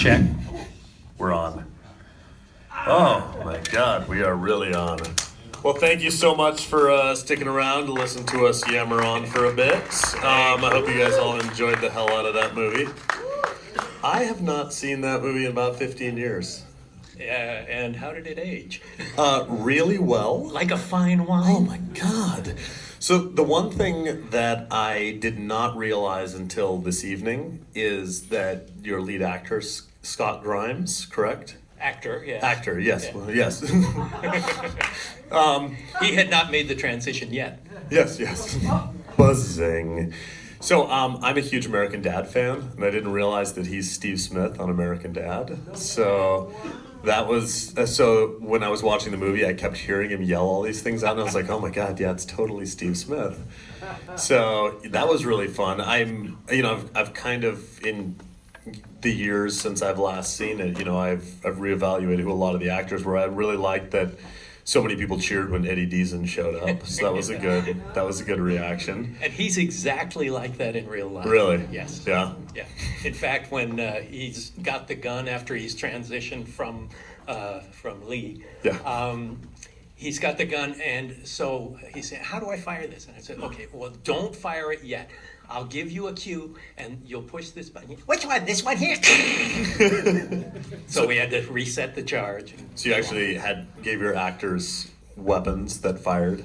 Check. We're on. Oh my God, we are really on. Well, thank you so much for sticking around to listen to us yammer on for a bit. I hope you guys all enjoyed the hell out of that movie. I have not seen that movie in about 15 years. And how did it age? Really well. Like a fine wine? Oh my God. So the one thing that I did not realize until this evening is that your lead actor, Scott Grimes, correct? Actor, yeah. Actor, yes. Yeah. Well, yes. He had not made the transition yet. Yes. Buzzing. So I'm a huge American Dad fan, and I didn't realize that he's Steve Smith on American Dad. So that was so when I was watching the movie, I kept hearing him yell all these things out, and I was like, "Oh my God, yeah, it's totally Steve Smith." So that was really fun. I've kind of in the years since I've last seen it, I've reevaluated who a lot of the actors were. I really liked that so many people cheered when Eddie Deason showed up. So that was a good reaction. And he's exactly like that in real life. Really? Yes. Yeah. Yeah. In fact, when he's got the gun after he's transitioned from Lee. Yeah. He's got the gun, and so he said, "How do I fire this?" And I said, "Okay, well, don't fire it yet. I'll give you a cue, and you'll push this button." "Which one? This one here?" So we had to reset the charge. So you actually gave your actors weapons that fired?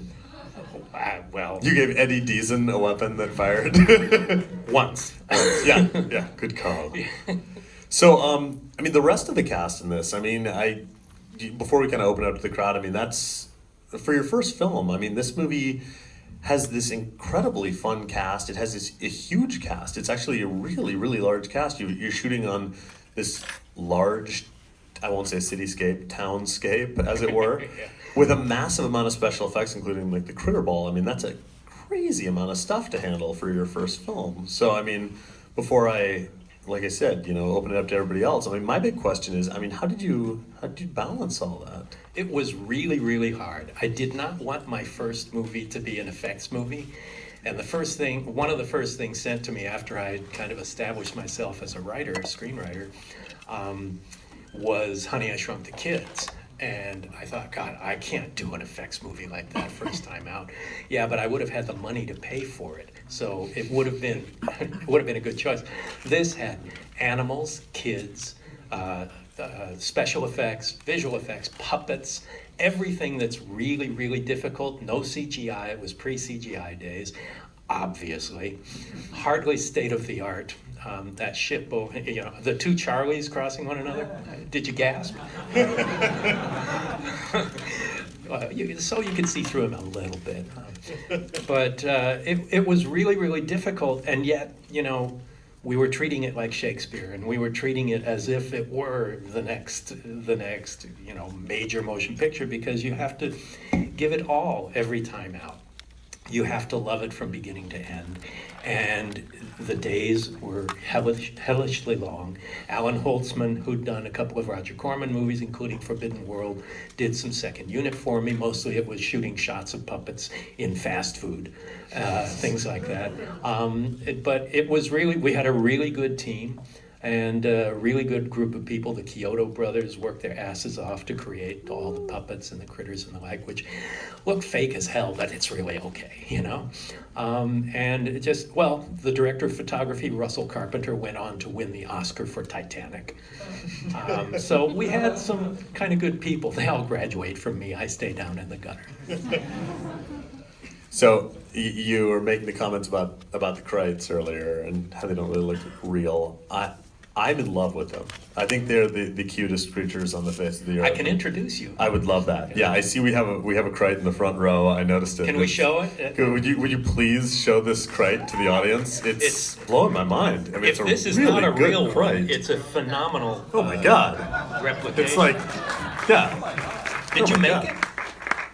Well, You gave Eddie Deason a weapon that fired? once. Yeah, good call. So, the rest of the cast in this, before we kind of open up to the crowd, that's, for your first film, this movie has this incredibly fun cast. It has a huge cast. It's actually a really, really large cast. You're shooting on this large, I won't say cityscape, townscape, as it were, Yeah. with a massive amount of special effects, including like the critter ball. That's a crazy amount of stuff to handle for your first film. So, before I, like I said, open it up to everybody else, my big question is, how did you balance all that? It was really, really hard. I did not want my first movie to be an effects movie. And one of the first things sent to me after I had kind of established myself as a screenwriter, was Honey, I Shrunk the Kids. And I thought, God, I can't do an effects movie like that first time out. Yeah, but I would have had the money to pay for it. So it would have been a good choice. This had animals, kids, special effects, visual effects, puppets, everything that's really, really difficult. No CGI. It was pre-CGI days, obviously. Hardly state-of-the-art. That ship, the two Charlies crossing one another. Did you gasp? So you could see through him a little bit. But it was really, really difficult, and yet, we were treating it like Shakespeare, and we were treating it as if it were the next, major motion picture, because you have to give it all every time out. You have to love it from beginning to end. And the days were hellishly long. Alan Holtzman, who'd done a couple of Roger Corman movies, including Forbidden World, did some second unit for me. Mostly it was shooting shots of puppets in fast food, things like that. But it was we had a really good team and a really good group of people. The Kyoto brothers worked their asses off to create all the puppets and the critters and the like, which look fake as hell, but it's really okay, And the director of photography, Russell Carpenter, went on to win the Oscar for Titanic. So we had some kind of good people. They all graduate from me. I stay down in the gutter. So you were making the comments about the Krites earlier and how they don't really look real. I'm in love with them. I think they're the cutest creatures on the face of the earth. I can introduce you. I would love that. Yeah, I see we have a Krite in the front row. I noticed it. Can we show it? Would you please show this Krite to the audience? It's blowing my mind. If this is really not a good real Krite. one, it's a phenomenal Oh my God. replication. It's like, yeah. Did you make it?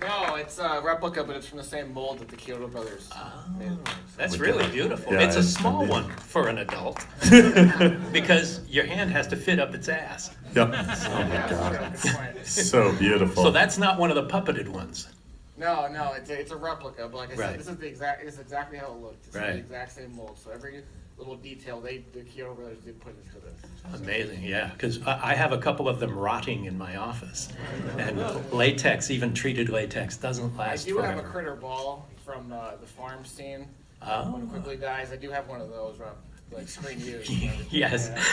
No, it's a replica, but it's from the same mold that the Kyoto brothers made. That's really beautiful. Yeah, it's a it's small amazing. one for an adult because your hand has to fit up its ass. Yep. Oh my God. So beautiful. So that's not one of the puppeted ones. No, it's a replica, but like I said, Right. this is exactly how it looked. It's Right. the exact same mold. So little detail the Kyoto brothers did put into this. Amazing, yeah, because I have a couple of them rotting in my office. And latex, even treated latex, doesn't I last do forever. have a critter ball from the farm scene. Oh. When it quickly dies, I do have one of those, like screen used. Yes. Yeah.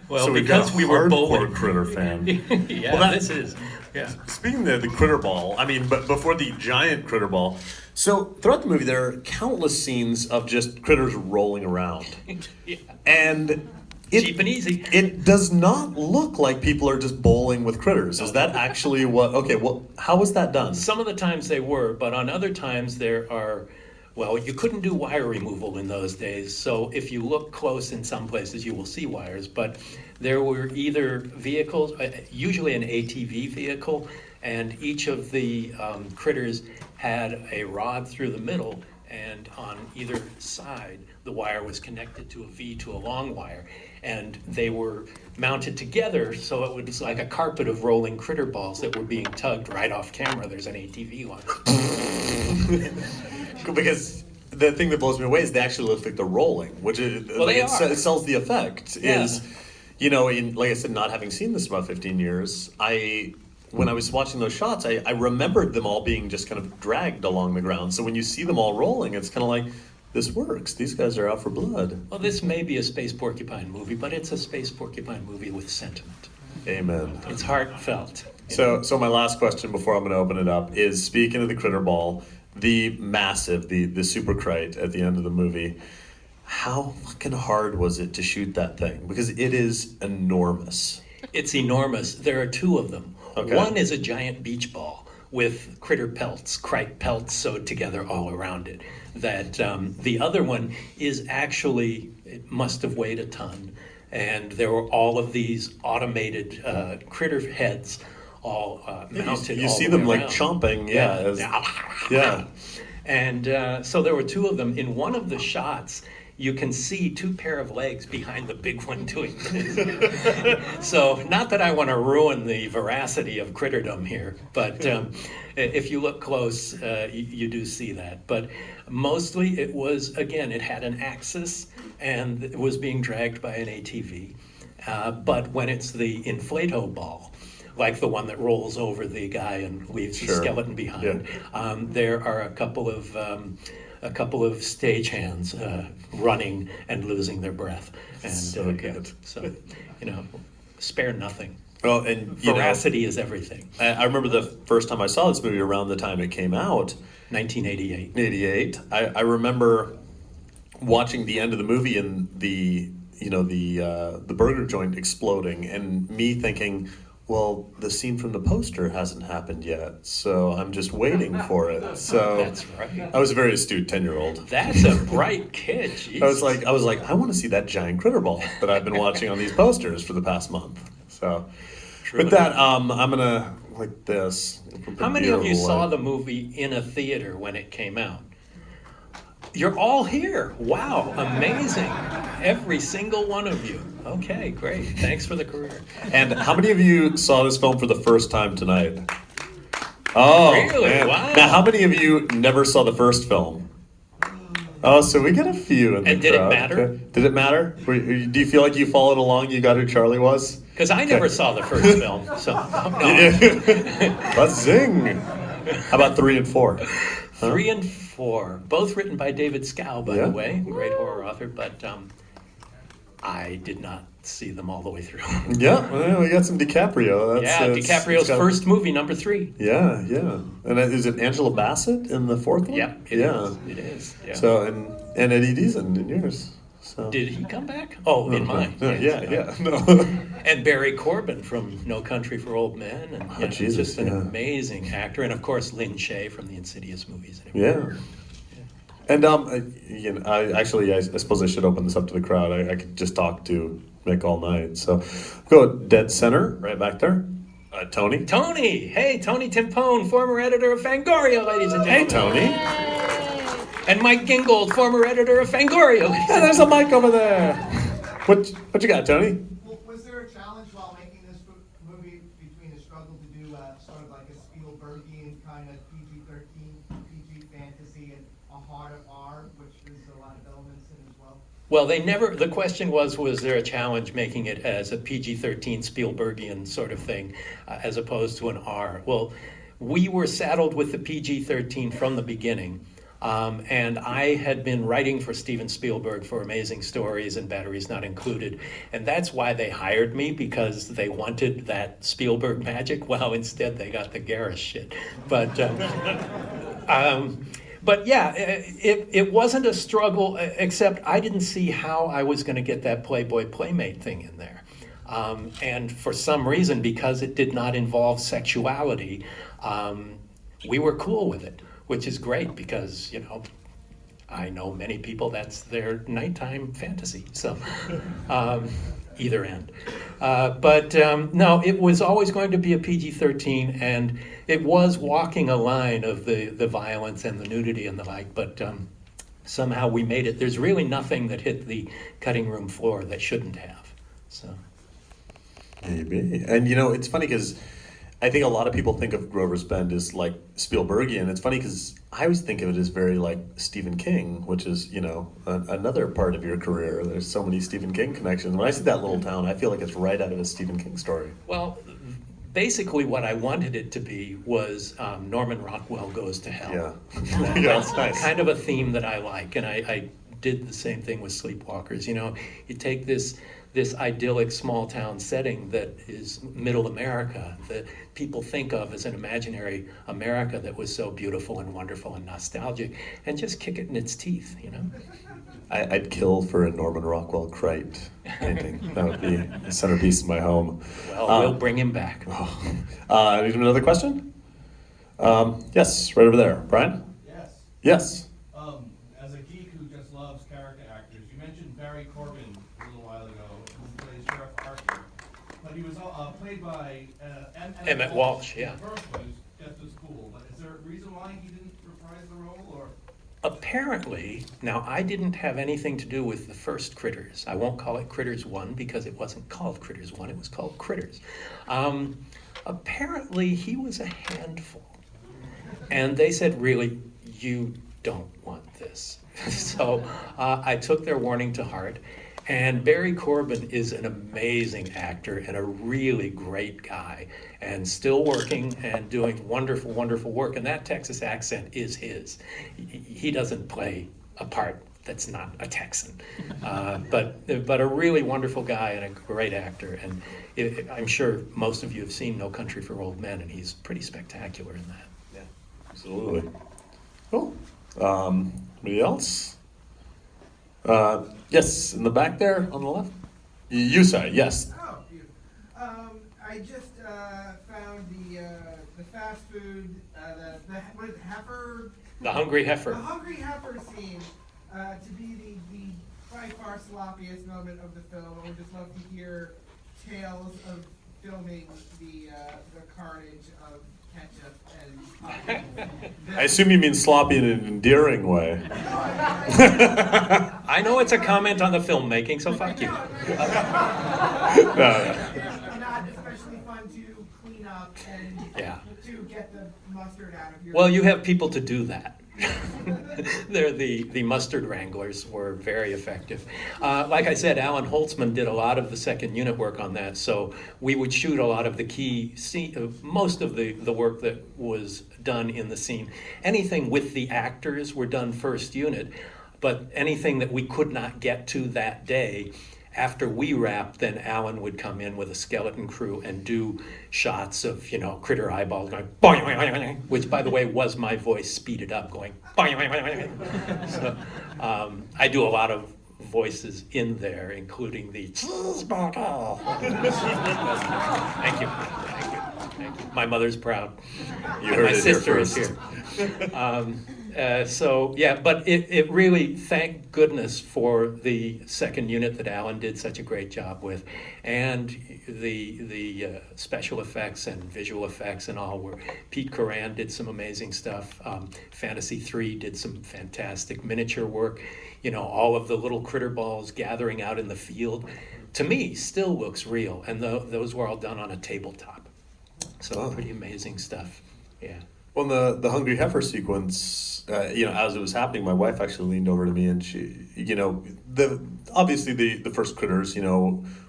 Well, So we've because got a we were hardcore bowling. critter fan. Yeah, Well, that- this is. Yeah. Speaking of the critter ball, I mean, but before the giant critter ball, so throughout the movie there are countless scenes of just critters rolling around, Yeah. and Cheap and easy. It does not look like people are just bowling with critters. Is that actually what? Okay, well, how was that done? Some of the times they were, but on other times there are, well, you couldn't do wire removal in those days. So if you look close in some places, you will see wires. But there were either vehicles, usually an ATV vehicle, and each of the critters had a rod through the middle, and on either side, the wire was connected to a V to a long wire. And they were mounted together, so it was like a carpet of rolling critter balls that were being tugged right off camera. There's an ATV one. Because the thing that blows me away is they actually look like they're rolling, which is Well, they are. it sells the effect. Yeah. Is, you know, in like I said, not having seen this for about 15 years, when I was watching those shots, I remembered them all being just kind of dragged along the ground. So when you see them all rolling, it's kind of like, this works. These guys are out for blood. Well, this may be a Space Porcupine movie, but it's a Space Porcupine movie with sentiment. Amen. It's heartfelt. So my last question before I'm going to open it up is, speaking of the critter ball, the massive, the super crate at the end of the movie, how fucking hard was it to shoot that thing? Because it is enormous. It's enormous. There are two of them. Okay. One is a giant beach ball with critter pelts, crike pelts sewed together all around it. That the other one is actually, it must have weighed a ton. And there were all of these automated critter heads all mounted. You all see the them way like around. chomping, yeah. Yeah. And so there were two of them. In one of the shots, you can see two pair of legs behind the big one doing this. So not that I want to ruin the veracity of critterdom here, but if you look close, you do see that. But mostly it was, again, it had an axis and it was being dragged by an ATV. But when it's the inflato ball, like the one that rolls over the guy and leaves the Sure. skeleton behind, there are a couple of stagehands running and losing their breath. And So good. So, spare nothing. Well, and you know, Veracity is everything. I remember the first time I saw this movie around the time it came out, 1988. 88. I remember watching the end of the movie and the burger joint exploding, and me thinking, well, the scene from the poster hasn't happened yet, so I'm just waiting for it. So That's right. I was a very astute 10-year-old. That's a bright kid. Jesus. I was like, I want to see that giant critter ball that I've been watching on these posters for the past month. So True with that, I'm gonna like this. How many of you saw the movie in a theater when it came out? You're all here. Wow, amazing. Every single one of you. Okay, great. Thanks for the career. And how many of you saw this film for the first time tonight? Oh, Really? man. Wow. Now, how many of you never saw the first film? Oh, so we get a few in the And did it crowd. matter? Okay. Did it matter? Do you feel like you followed along? You got who Charlie was? Because I never saw the first film, so no. Let's zing. How about 3 and 4? 3 and 4, both written by David Scow, by Yeah. the way, great horror author, but I did not see them all the way through. Yeah, well, we got some DiCaprio. DiCaprio's first movie, number 3. Yeah. And is it Angela Bassett in the fourth one? Yep, it is. Yeah. So, and Eddie Deason in yours. So. Did he come back? Oh, in mine. No, yes. yeah. No. And Barry Corbin from No Country for Old Men, and Jesus, just an yeah. amazing actor, and of course Lynn Shay from the Insidious movies. Yeah. And I suppose I should open this up to the crowd. I could just talk to Mick all night. So go dead center, right back there. Tony. Tony! Hey, Tony Timpone, former editor of Fangoria, ladies and Hey, gentlemen. Tony. And Mike Gingold, former editor of Fangoria, ladies Yeah, and there's a mic over there. What you got, Tony? Well, was there a challenge while making this movie between the struggle to do sort of like a Spielbergian kind of PG-13, PG fantasy, and a heart of R, which there's a lot of elements in as well? Well, the question was there a challenge making it as a PG-13 Spielbergian sort of thing, as opposed to an R? Well, we were saddled with the PG-13 from the beginning. And I had been writing for Steven Spielberg for Amazing Stories and Batteries Not Included. And that's why they hired me, because they wanted that Spielberg magic. Well, instead they got the Garris shit. But yeah, it wasn't a struggle, except I didn't see how I was going to get that Playboy Playmate thing in there. And for some reason, because it did not involve sexuality, we were cool with it, which is great because, you know, I know many people that's their nighttime fantasy. So either end. No, it was always going to be a PG-13, and it was walking a line of the violence and the nudity and the like, but somehow we made it. There's really nothing that hit the cutting room floor that shouldn't have. So. Maybe. And you know, it's funny because I think a lot of people think of Grover's Bend as like Spielbergian. It's funny because I always think of it as very like Stephen King, which is, you know, another part of your career. There's so many Stephen King connections. When I see that little town, I feel like it's right out of a Stephen King story. Well, basically what I wanted it to be was Norman Rockwell Goes to Hell. Yeah. That's nice. kind of a theme that I like, and I did the same thing with Sleepwalkers. You know, you take this idyllic small town setting that is middle America that people think of as an imaginary America that was so beautiful and wonderful and nostalgic, and just kick it in its teeth, you know? I'd kill for a Norman Rockwell Crite painting. That would be the centerpiece of my home. Well, we'll bring him back. Another question? Yes, right over there. Brian? Yes. Yes. As a geek who just loves character actors, you mentioned Barry Corbin a little while ago, who plays Sheriff Archer, but he was played by Emmett Walsh, yeah. The first was just as cool, but is there a reason why he didn't reprise the role, or? Apparently, now I didn't have anything to do with the first Critters. I won't call it Critters 1 because it wasn't called Critters 1, it was called Critters. Apparently, he was a handful. And they said, really, you don't want this. So I took their warning to heart. And Barry Corbin is an amazing actor and a really great guy, and still working and doing wonderful, wonderful work. And that Texas accent is his. He doesn't play a part that's not a Texan, but a really wonderful guy and a great actor. And I'm sure most of you have seen No Country for Old Men, and he's pretty spectacular in that. Yeah, absolutely. Cool. Anybody else? Yes, in the back there on the left. You say yes. Oh, beautiful. I just found the fast food, what is it, heifer? The Hungry The Heifer. hungry heifer scene to be the by far sloppiest moment of the film. I would just love to hear tales of filming the carnage of ketchup and. I assume you mean sloppy in an endearing way. I know it's a comment on the filmmaking, so fuck you. No. Not especially fun to clean up and Yeah. to get the mustard out of your. Well, you have people to do that. They're the mustard wranglers were very effective. Like I said, Alan Holtzman did a lot of the second unit work on that, so we would shoot a lot of the key scene, most of the work that was done in the scene. Anything with the actors were done first unit, but anything that we could not get to that day, after we wrapped, then Alan would come in with a skeleton crew and do shots of, you know, critter eyeballs going boing, boing, boing, boing, which, by the way, was my voice speeded up going boing, boing, boing, boing. So I do a lot of voices in there, including the cheeseburger. Thank you. Thank you. Thank you. My mother's proud. You And heard my it here sister is first. here. So yeah, but it really, thank goodness for the second unit that Alan did such a great job with, and the special effects and visual effects and all. Where Pete Coran did some amazing stuff. Fantasy 3 did some fantastic miniature work. You know, all of the little critter balls gathering out in the field, to me, still looks real, and those were all done on a tabletop. So Oh. pretty amazing stuff. Yeah. Well, the Hungry Heifer sequence, as it was happening, my wife actually leaned over to me and she, obviously the first Critters,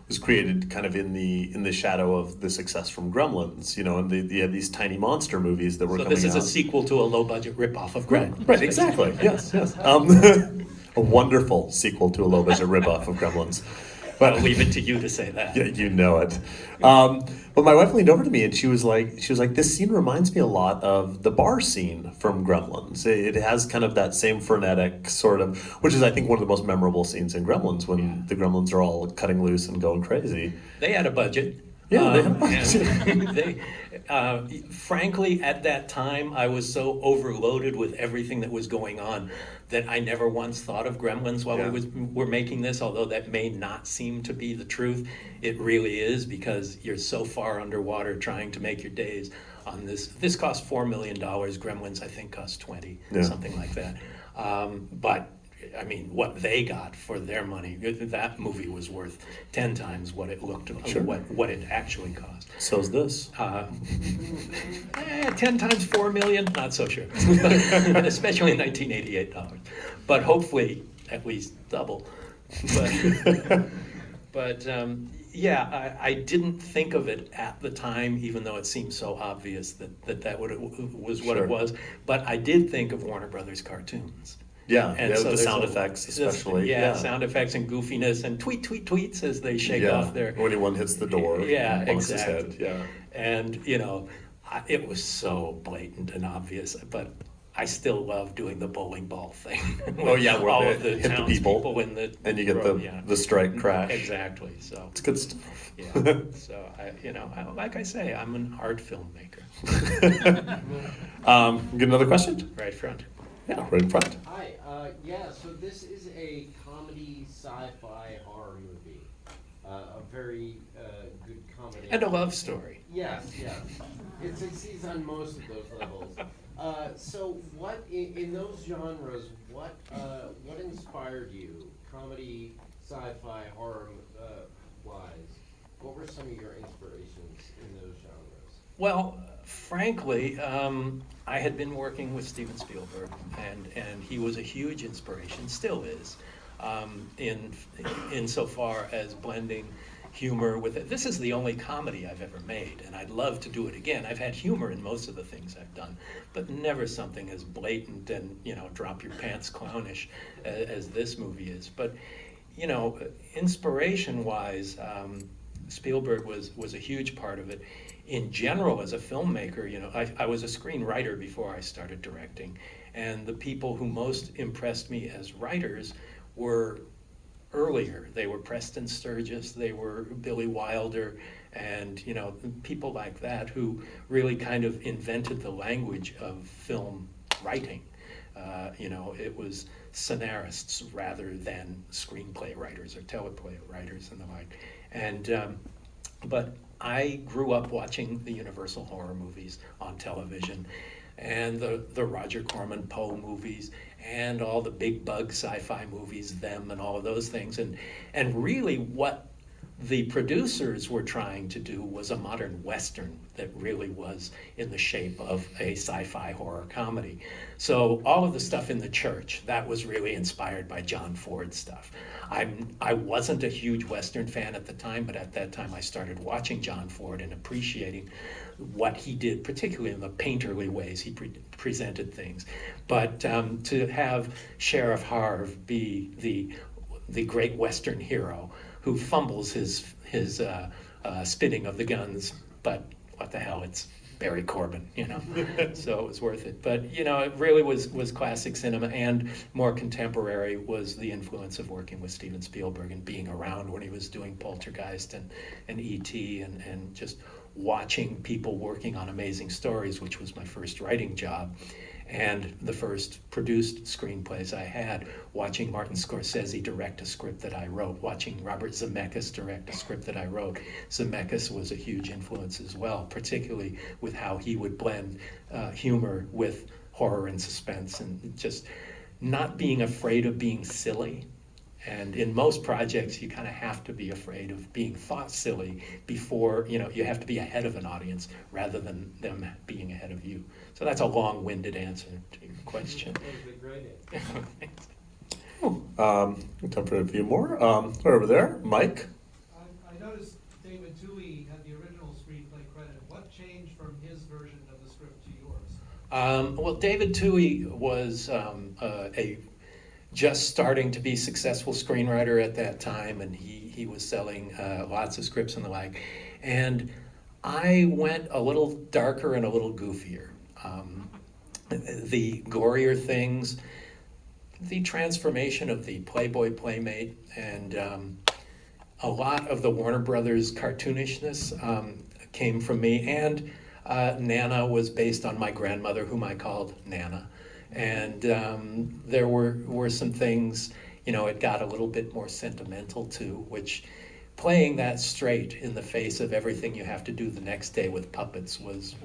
was created kind of in the shadow of the success from Gremlins, and you had these tiny monster movies that were So coming out. this is a sequel to a low-budget ripoff of Gremlins. Right, exactly. Yes. A wonderful sequel to a low-budget ripoff of Gremlins. But I'll leave it to you to say that. yeah, you know it. But my wife leaned over to me and she was like, this scene reminds me a lot of the bar scene from Gremlins. It has kind of that same frenetic sort of, which is I think one of the most memorable scenes in Gremlins when the Gremlins are all cutting loose and going crazy. They had a budget. Yeah, they had a budget. And frankly, at that time, I was so overloaded with everything that was going on that I never once thought of Gremlins while Yeah. we were making this, although that may not seem to be the truth. It really is, because you're so far underwater trying to make your days on this. This cost $4 million. Gremlins, I think, cost 20, Yeah. something like that. But I mean, what they got for their money, that movie was worth 10 times what it looked, Sure. what it actually cost. So's this. 10 times 4 million, not so sure, especially in 1988 dollars. But hopefully at least double. But I didn't think of it at the time, even though it seemed so obvious that was what Sure. it was. But I did think of Warner Brothers cartoons. Yeah, And with so the there's sound a- effects especially. Yeah, sound effects and goofiness and tweet, tweet, tweets as they shake off their. When anyone hits the door, Yeah, bonks exactly. his head. Yeah. And, it was so blatant and obvious, but I still love doing the bowling ball thing. Oh, yeah, where all they of the hit the townspeople people, in the and you get road, yeah. the strike crash. Exactly. So It's good stuff. yeah. So like I say, I'm an art filmmaker. Get another question? Right front. Yeah, right in front. Hi, so this is a comedy sci-fi horror movie. A very good comedy. And a love story. Yes. It succeeds on most of those levels. So what, in those genres, what inspired you, comedy, sci-fi, horror wise? What were some of your inspirations in those genres? Well, frankly, I had been working with Steven Spielberg, and he was a huge inspiration, still is, insofar as blending humor with it. This is the only comedy I've ever made, and I'd love to do it again. I've had humor in most of the things I've done, but never something as blatant and, drop your pants clownish as this movie is. But, inspiration-wise, Spielberg was a huge part of it. In general, as a filmmaker, I was a screenwriter before I started directing, and the people who most impressed me as writers were earlier. They were Preston Sturges, they were Billy Wilder, and people like that who really kind of invented the language of film writing. It was scenarists rather than screenplay writers or teleplay writers and the like. And but I grew up watching the Universal horror movies on television, and the Roger Corman Poe movies, and all the big bug sci-fi movies, them and all of those things. And really what the producers were trying to do was a modern Western that really was in the shape of a sci-fi horror comedy. So all of the stuff in the church, that was really inspired by John Ford stuff. I wasn't a huge Western fan at the time, but at that time I started watching John Ford and appreciating what he did, particularly in the painterly ways he presented things. But to have Sheriff Harv be the great Western hero who fumbles his spinning of the guns, but what the hell, it's Barry Corbin, so it was worth it. But it really was classic cinema, and more contemporary was the influence of working with Steven Spielberg and being around when he was doing Poltergeist and E.T. and just watching people working on amazing stories, which was my first writing job. And the first produced screenplays I had, watching Martin Scorsese direct a script that I wrote, watching Robert Zemeckis direct a script that I wrote. Zemeckis was a huge influence as well, particularly with how he would blend humor with horror and suspense, and just not being afraid of being silly. And in most projects, you kind of have to be afraid of being thought silly before, you have to be ahead of an audience rather than them being ahead of you. So that's a long-winded answer to your question. That was a great answer. Time for a few more. Right over there, Mike. I noticed David Toohey had the original screenplay credit. What changed from his version of the script to yours? Well, David Toohey was a just starting to be successful screenwriter at that time, and he was selling lots of scripts and the like. And I went a little darker and a little goofier. The gorier things, the transformation of the Playboy Playmate, and a lot of the Warner Brothers cartoonishness came from me. And Nana was based on my grandmother, whom I called Nana. And there were some things, it got a little bit more sentimental too, which playing that straight in the face of everything you have to do the next day with puppets was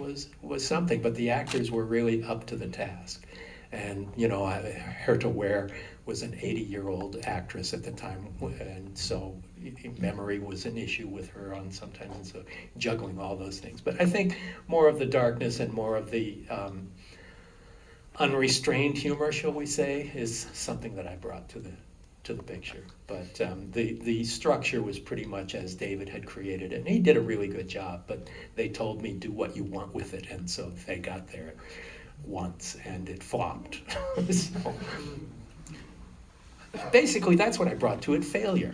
something. But the actors were really up to the task. And, Herta Ware was an 80-year-old actress at the time, and so memory was an issue with her on sometimes, and so juggling all those things. But I think more of the darkness and more of the unrestrained humor, shall we say, is something that I brought to the picture. But the structure was pretty much as David had created it, and he did a really good job, but they told me do what you want with it, and so they got there once and it flopped. So, basically that's what I brought to it, failure.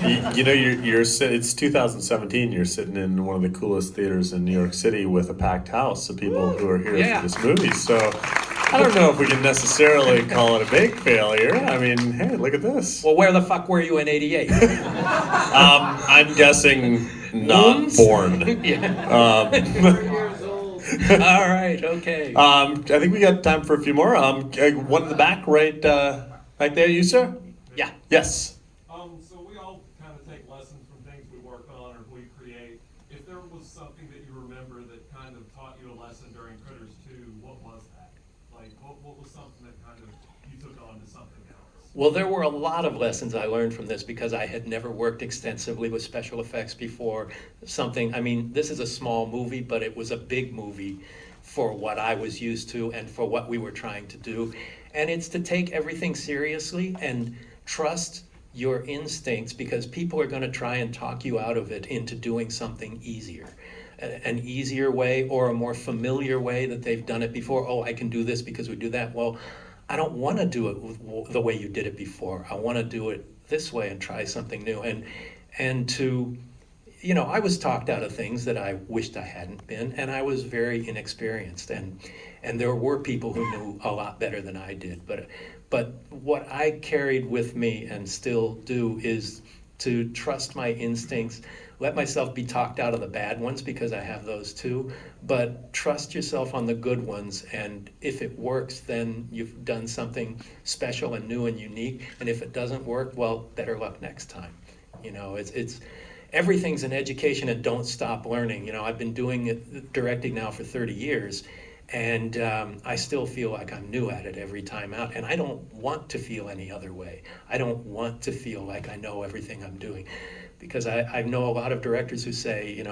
It's 2017, you're sitting in one of the coolest theaters in New York City with a packed house of people who are here for this movie, so I don't know if we can necessarily call it a big failure. I mean, hey, look at this. Well, where the fuck were you in '88? I'm guessing not born. Yeah. 4 years old. All right, okay. I think we got time for a few more. One in the back, right there, you sir? Yeah. Yes. So we all kind of take lessons from things we work on or we create. If there was something that you remember that kind of taught you a lesson during Critters 2, what was that? Like, what was something that kind of you took on to something else? Well, there were a lot of lessons I learned from this because I had never worked extensively with special effects before. This is a small movie, but it was a big movie for what I was used to and for what we were trying to do. And it's to take everything seriously and trust your instincts, because people are going to try and talk you out of it into doing something easier. An easier way or a more familiar way that they've done it before. Oh, I can do this because we do that. Well, I don't want to do it the way you did it before. I want to do it this way and try something new. And to, I was talked out of things that I wished I hadn't been, and I was very inexperienced. And there were people who knew a lot better than I did. But what I carried with me and still do is to trust my instincts, let myself be talked out of the bad ones because I have those too, but trust yourself on the good ones, and if it works, then you've done something special and new and unique, and if it doesn't work, well, better luck next time. It's everything's an education, and don't stop learning. I've been doing it, directing now for 30 years, and I still feel like I'm new at it every time out, and I don't want to feel any other way. I don't want to feel like I know everything I'm doing, because I know a lot of directors who say,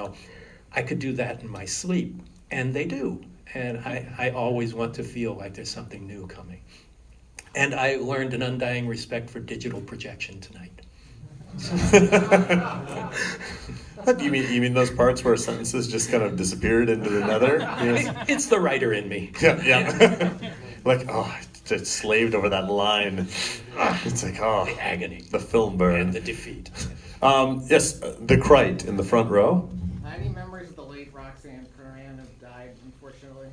I could do that in my sleep, and they do. And I always want to feel like there's something new coming. And I learned an undying respect for digital projection tonight. You mean those parts where sentences just kind of disappeared into the nether? Yes. It's the writer in me. Yeah. Like, just slaved over that line. It's like, The agony. the film burn. And the defeat. Yes, the Krite in the front row. Any memories of the late Roxanne Curran who died, unfortunately?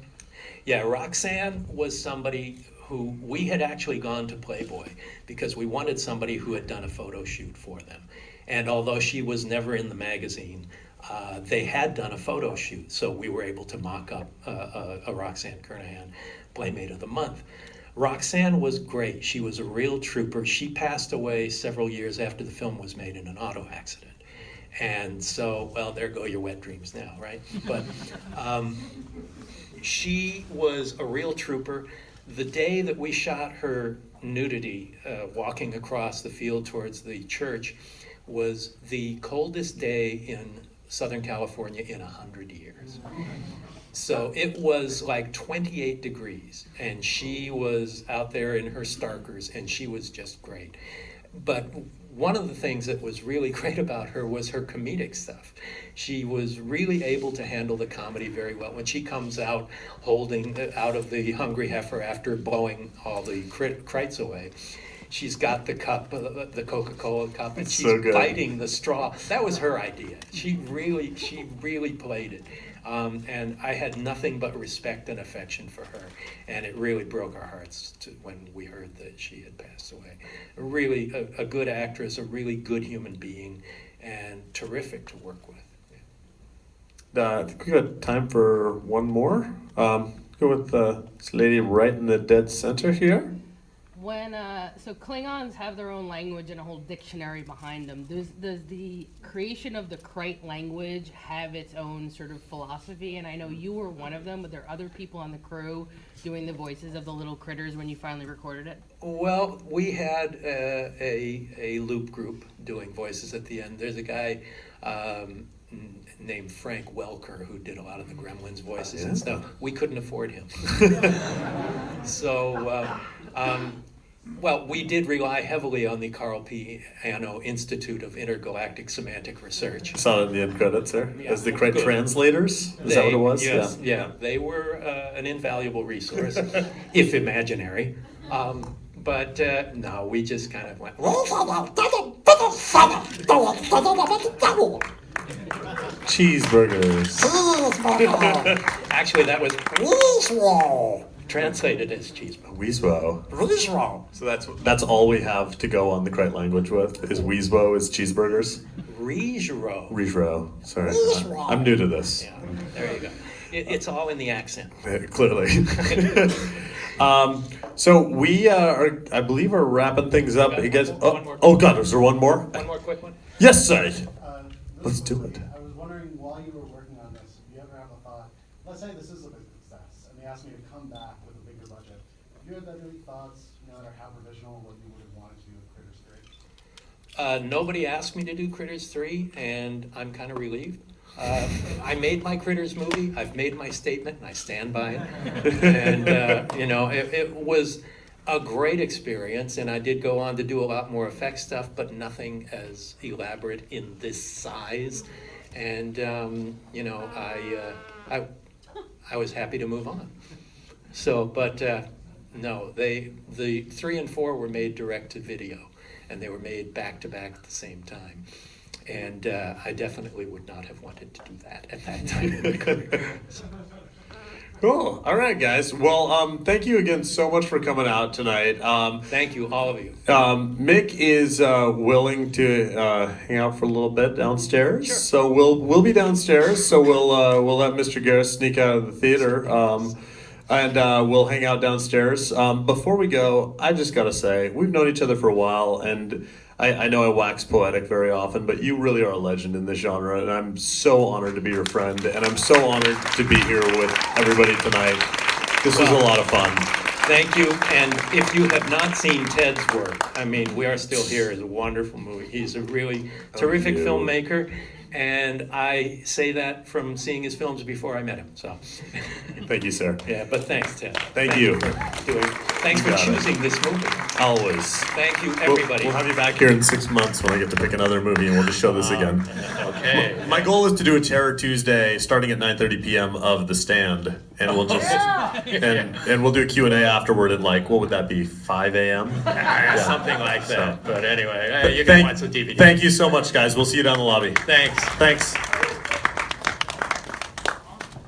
Yeah, Roxanne was somebody who we had actually gone to Playboy because we wanted somebody who had done a photo shoot for them. And although she was never in the magazine, they had done a photo shoot, so we were able to mock up a Roxanne Curran Playmate of the Month. Roxanne was great. She was a real trooper. She passed away several years after the film was made in an auto accident. And so, well, there go your wet dreams now, right? But she was a real trooper. The day that we shot her nudity, walking across the field towards the church, was the coldest day in Southern California in 100 years. So it was like 28 degrees, and she was out there in her starkers, and she was just great. But one of the things that was really great about her was her comedic stuff. She was really able to handle the comedy very well. When she comes out holding out of the Hungry Heifer after blowing all the krites away, she's got the cup, the Coca-Cola cup, and she's biting the straw. That was her idea. She really played it. And I had nothing but respect and affection for her, and it really broke our hearts when we heard that she had passed away. Really a good actress, a really good human being, and terrific to work with. I think we got time for one more. Go with this lady right in the dead center here. So Klingons have their own language and a whole dictionary behind them. Does the creation of the Krayt language have its own sort of philosophy? And I know you were one of them, but there are other people on the crew doing the voices of the little critters when you finally recorded it? Well, we had a loop group doing voices at the end. There's a guy named Frank Welker who did a lot of the Gremlins voices and stuff. We couldn't afford him. So, well, we did rely heavily on the Carl P. Hanno Institute of Intergalactic Semantic Research. I saw it in the end credits there. Yeah. As the correct translators? Is that what it was? Yes, yeah. They were an invaluable resource, if imaginary. But no, we just kind of went. Cheeseburgers. Actually, that was translated as cheeseburger. Weezwo. So that's all we have to go on the Krayt language with is Weezwo is cheeseburgers. Rijro. Sorry, I'm new to this. Yeah, there you go. It's all in the accent. Clearly. So we are, I believe, are wrapping things up. You guys, oh God, is there one more? One more quick one. Yes, sir. Let's do it. I was wondering, while you were working on this, if you ever have a thought, let's say this is a big success, and they asked me to come back with a bigger budget. Have you had any thoughts, no matter how provisional, what you would have wanted to do with Critters 3? Nobody asked me to do Critters 3, and I'm kind of relieved. I made my Critters movie. I've made my statement, and I stand by it. And, you know, it was a great experience, and I did go on to do a lot more effects stuff, but nothing as elaborate in this size. And, you know, I was happy to move on. So, but no, the 3 and 4 were made direct to video, and they were made back to back at the same time. And I definitely would not have wanted to do that at that time in my career. So. Cool. All right, guys. Well, thank you again so much for coming out tonight. Thank you, all of you. Mick is willing to hang out for a little bit downstairs. Sure. So we'll be downstairs. So we'll let Mr. Garris sneak out of the theater. And we'll hang out downstairs. Before we go, I just gotta say, we've known each other for a while, and I know I wax poetic very often, but you really are a legend in this genre, and I'm so honored to be your friend, and I'm so honored to be here with everybody tonight. This was a lot of fun. Thank you, and if you have not seen Ted's work, I mean, We Are Still Here is a wonderful movie. He's a really terrific filmmaker, and I say that from seeing his films before I met him. So, thank you, sir. Yeah, but thanks, Ted. Thank you. Thanks for choosing this movie. Always. Thank you, everybody. We'll have you back here in 6 months when I get to pick another movie, and we'll just show this again. Okay. My goal is to do a Terror Tuesday starting at 9:30 p.m. of The Stand, and we'll just and we'll do a Q&A afterward at like, what would that be, 5 a.m.? Something like that. But anyway, you can watch the DVD. Thank you so much, guys. We'll see you down the lobby. Thanks. Thanks.